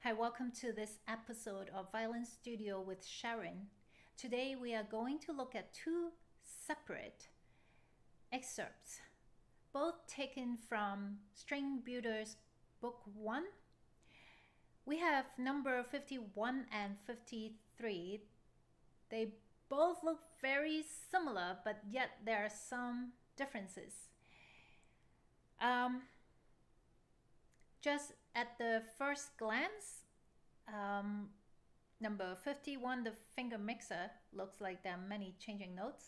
Hi, welcome to this episode of Violin Studio with Sharon. Today we are going to look at two separate excerpts, both taken from String Builder's Book 1. We have number 51 and 53. They both look very similar, but yet there are some differences. Just at the first glance, number 51, the finger mixer, looks like there are many changing notes.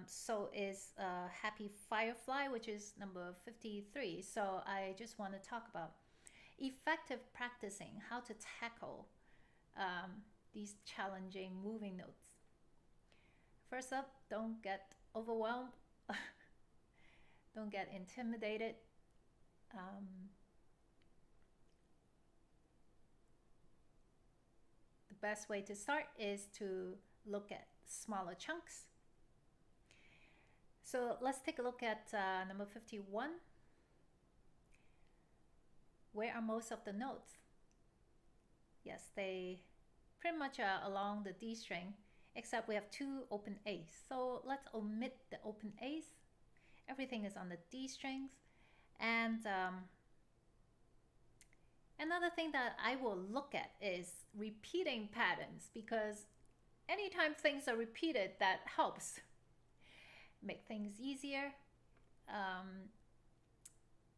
So is Happy Firefly, which is number 53. So I just want to talk about effective practicing, how to tackle these challenging moving notes. First up, don't get overwhelmed. Don't get intimidated. The best way to start is to look at smaller chunks. So let's take a look at number 51. Where are most of the notes? Yes, they pretty much are along the D string, except we have two open A's. So let's omit the open A's. Everything is on the D strings. And another thing that I will look at is repeating patterns, because anytime things are repeated, that helps make things easier.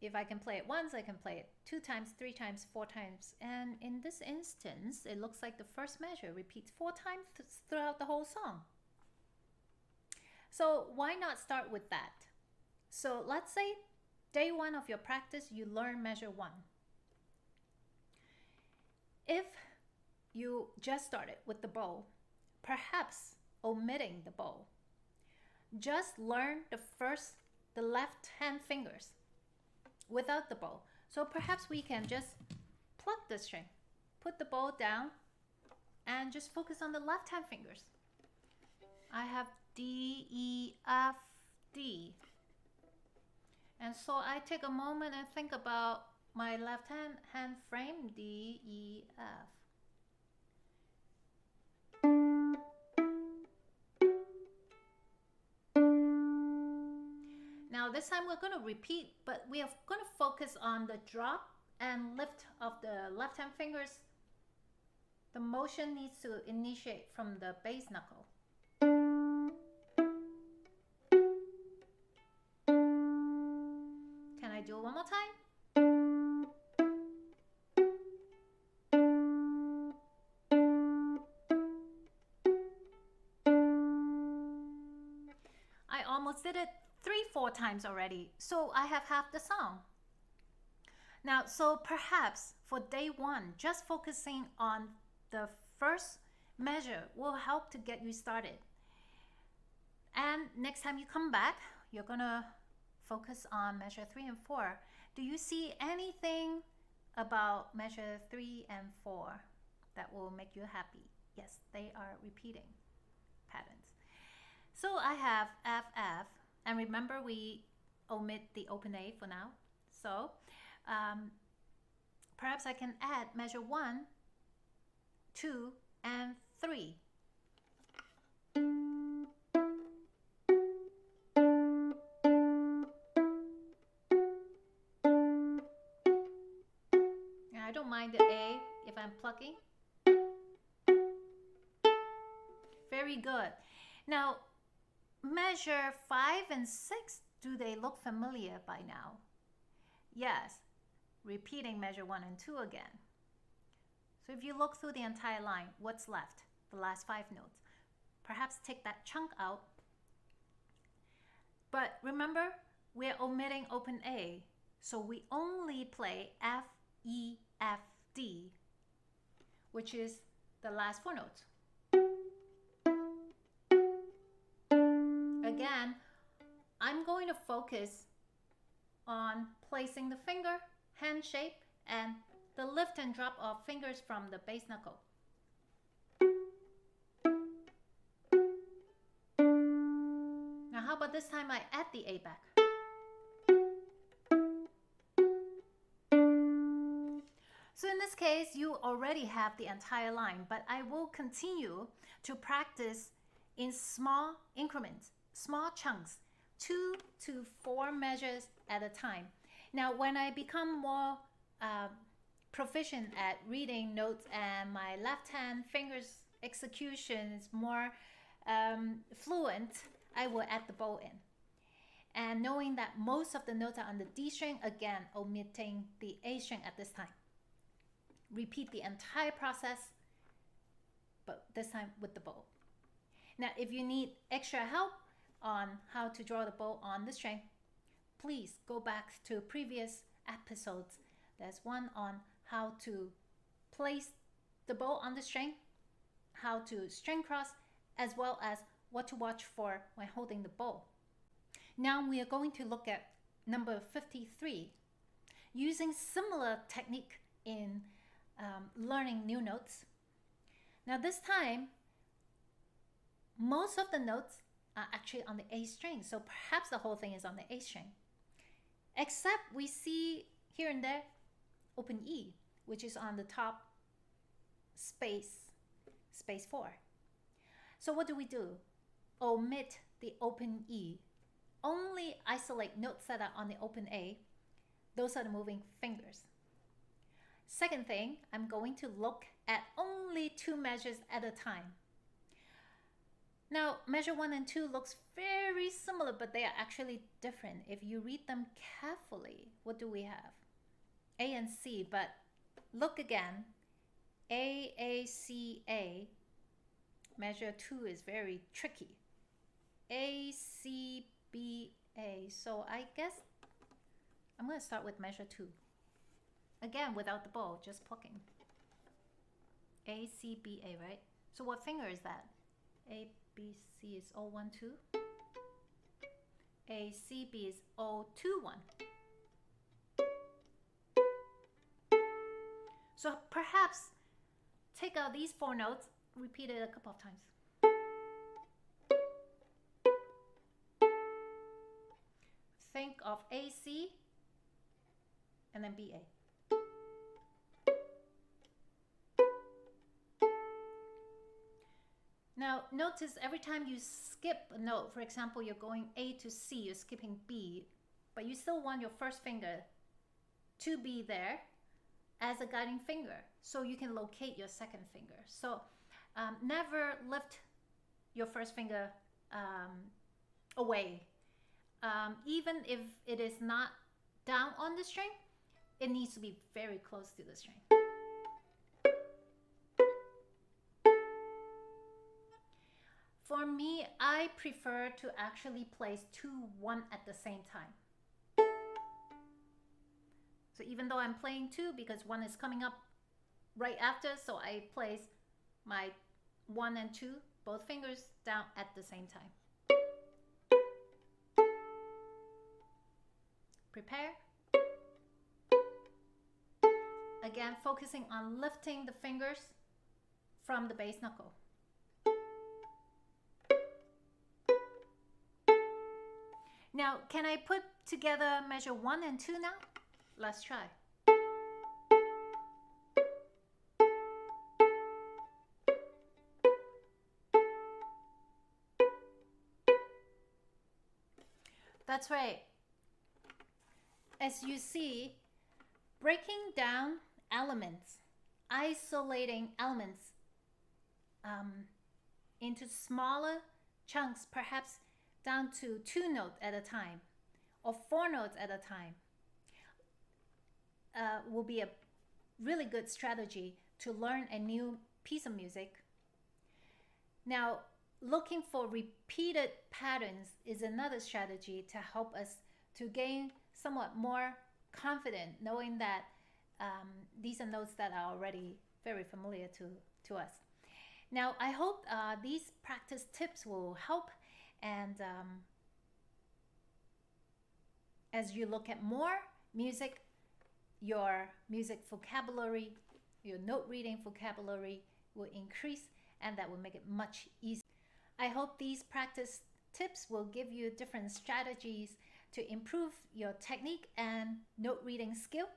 If I can play it once, I can play it 2 times, 3 times, 4 times. And in this instance, it looks like the first measure repeats 4 times throughout the whole song. So why not start with that? So let's say day 1 of your practice, you learn measure 1. If you just started with the bow, perhaps omitting the bow, just learn the left hand fingers without the bow. So perhaps we can just pluck the string, put the bow down, and just focus on the left hand fingers. I have D, E, F, D. And so I take a moment and think about my left hand frame, D, E, F. Now this time we're going to repeat, but we are going to focus on the drop and lift of the left hand fingers. The motion needs to initiate from the bass knuckle. Can I do it one more time? I almost did it 3-4 times already, so I have half the song. Now, so perhaps for day 1, just focusing on the first measure will help to get you started. And next time you come back, you're gonna focus on measure 3 and 4. Do you see anything about measure 3 and 4 that will make you happy? Yes, they are repeating patterns. So I have F, F, and remember we omit the open A for now. So perhaps I can add measure 1, 2, and 3. And I don't mind the A if I'm plucking. Very good. Now, measure 5 and 6, do they look familiar by now? Yes, repeating measure 1 and 2 again. So if you look through the entire line, what's left? The last 5 notes. Perhaps take that chunk out. But remember, we're omitting open A, so we only play F, E, F, D, which is the last 4 notes. Again, I'm going to focus on placing the finger, hand shape, and the lift and drop of fingers from the bass knuckle. Now how about this time I add the A back? So in this case, you already have the entire line, but I will continue to practice in small increments, small chunks, 2 to 4 measures at a time. Now, when I become more proficient at reading notes and my left hand fingers execution is more fluent, I will add the bow in. And knowing that most of the notes are on the D string, again, omitting the A string at this time. Repeat the entire process, but this time with the bow. Now, if you need extra help on how to draw the bow on the string, please go back to previous episodes. There's one on how to place the bow on the string, how to string cross, as well as what to watch for when holding the bow. Now we are going to look at number 53, using similar technique in learning new notes. Now this time, most of the notes are actually on the A string, so perhaps the whole thing is on the A string. Except we see here and there open E, which is on the top space 4. So what do? Omit the open E. Only isolate notes that are on the open A. Those are the moving fingers. Second thing, I'm going to look at only 2 measures at a time. Now, measure 1 and 2 looks very similar, but they are actually different. If you read them carefully, what do we have? A and C, but look again. A, C, A. Measure 2 is very tricky. A, C, B, A. So I guess I'm going to start with measure 2. Again, without the bow, just plucking. A, C, B, A, right? So what finger is that? A, B, C is O, 1, 2. A, C, B is O, 2, 1. So perhaps take out these 4 notes, repeat it a couple of times. Think of A, C, and then B, A. Now, notice every time you skip a note, for example, you're going A to C, you're skipping B, but you still want your first finger to be there as a guiding finger, so you can locate your second finger. So never lift your first finger away. Even if it is not down on the string, it needs to be very close to the string. For me, I prefer to actually place 2, 1 at the same time. So even though I'm playing 2, because 1 is coming up right after, so I place my 1 and 2, both fingers down at the same time. Prepare. Again, focusing on lifting the fingers from the bass knuckle. Now, can I put together measure 1 and 2 now? Let's try. That's right. As you see, breaking down elements, isolating elements into smaller chunks, perhaps down to 2 notes at a time or 4 notes at a time, will be a really good strategy to learn a new piece of music. Now, looking for repeated patterns is another strategy to help us to gain somewhat more confident, knowing that these are notes that are already very familiar to us. Now, I hope these practice tips will help, and as you look at more music, your music vocabulary, your note reading vocabulary will increase, and that will make it much easier. I hope these practice tips will give you different strategies to improve your technique and note reading skill.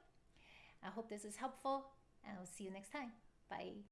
I hope this is helpful, I'll see you next time. Bye.